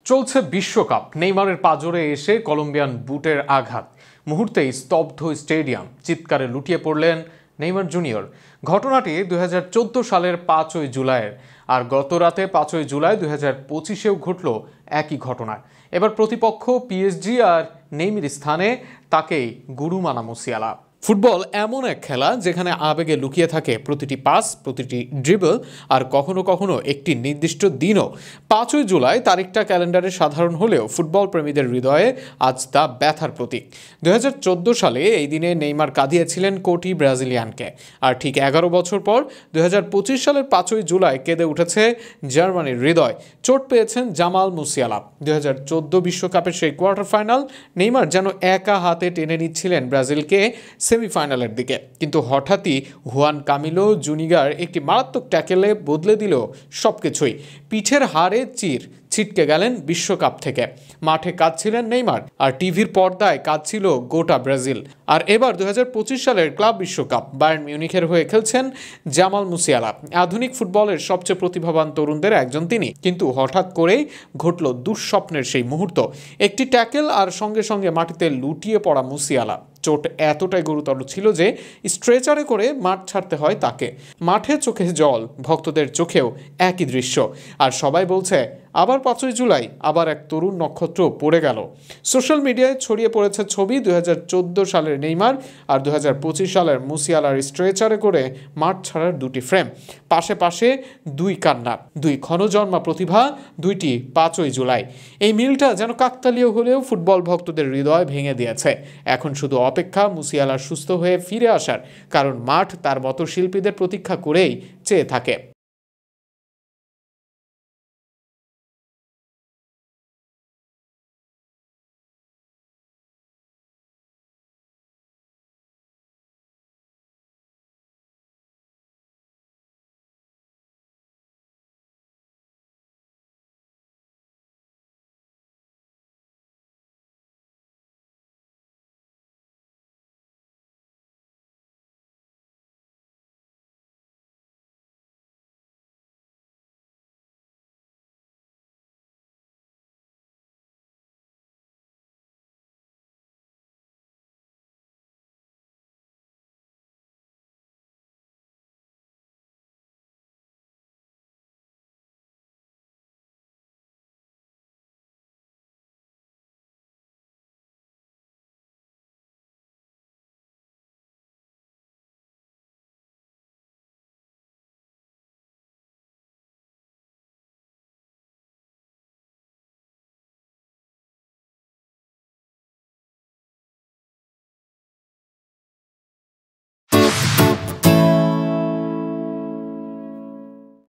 চলছে বিশ্বকাপ। নেইমারের পাঁজরে এসে কলম্বিয়ান বুটের আঘাত, মুহূর্তেই স্তব্ধ স্টেডিয়াম। চিৎকারে লুটিয়ে পড়লেন নেইমার জুনিয়র। ঘটনাটি 2014 সালের 5ই জুলাইয়ের, আর গত রাতে 5ই জুলাই 2025-এও ঘটল একই ঘটনা। এবার প্রতিপক্ষ পিএসজি, আর নেইমার স্থানে তাকেই গুরু মানা মুসিয়ালা। ফুটবল এমন এক খেলা যেখানে আবেগে লুকিয়ে থাকে প্রতিটি পাস, প্রতিটি ড্রিবল, আর কখনো কখনো একটি নির্দিষ্ট দিনও। 5ই জুলাই তারিখটা ক্যালেন্ডারে সাধারণ হলেও ফুটবল প্রেমীদের হৃদয়ে আজ তা ব্যথার প্রতীক। 2014 সালে এই দিনে নেইমার কাঁদিয়েছিলেন কোটি ব্রাজিলিয়ানকে, আর ঠিক 11 বছর পর 2025 সালের 5ই জুলাই কেঁদে উঠেছে জার্মানির হৃদয়। চোট পেয়েছেন জামাল মুসিয়ালা। 2014 বিশ্বকাপের সেই কোয়ার্টার ফাইনাল নেইমার যেন একা হাতে টেনে নিচ্ছিলেন ব্রাজিলকে সেমিফাইনালের দিকে, কিন্তু হঠাৎই হুয়ান কামিলো জুনিগার একটি মারাত্মক ট্যাকেলে বদলে দিল সবকিছুই। পিঠের হাড়ে ছিটকে গেলেন বিশ্বকাপ থেকে। মাঠে কাঁদছিলেন নেইমার, আর টিভির পর্দায় কাঁদছিল গোটা ব্রাজিল। আর এবার 2025 সালের ক্লাব বিশ্বকাপ বায়ার্ন মিউনিখের হয়ে খেলছেন জামাল মুসিয়ালা। আধুনিক ফুটবলের সবচেয়ে প্রতিভাবান তরুণদের একজন তিনি, কিন্তু হঠাৎ করেই ঘটল দুঃস্বপ্নের সেই মুহূর্ত। একটি ট্যাকেল, আর সঙ্গে সঙ্গে মাটিতে লুটিয়ে পড়া মুসিয়ালা। চোট এতটাই গুরুতর ছিল যে স্ট্রেচারে করে মাঠ ছাড়তে হয় তাকে। মাঠে চোখে জল, ভক্তদের চোখেও একই দৃশ্য, আর সবাই বলছে আবার 5ই জুলাই আবার এক তরুণ নক্ষত্র পড়ে গেল। সোশ্যাল মিডিয়ায় ছড়িয়ে পড়েছে ছবি 2014 সালের নেইমার আর 2025 সালের মুসিয়ালার স্ট্রেচারে করে মাঠ ছাড়ার দুটি ফ্রেম। পাশে পাশে দুই কান্না, দুই ক্ষণজন্মা প্রতিভা, দুইটি 5ই জুলাই। এই মিলটা যেন কাকতালীয় হলেও ফুটবল ভক্তদের হৃদয় ভেঙে দিয়েছে। এখন শুধু অপেক্ষা মুসিয়ালার সুস্থ হয়ে ফিরে আসার, কারণ মাঠ তার মতো শিল্পীদের প্রতীক্ষা করেই চেয়ে থাকে।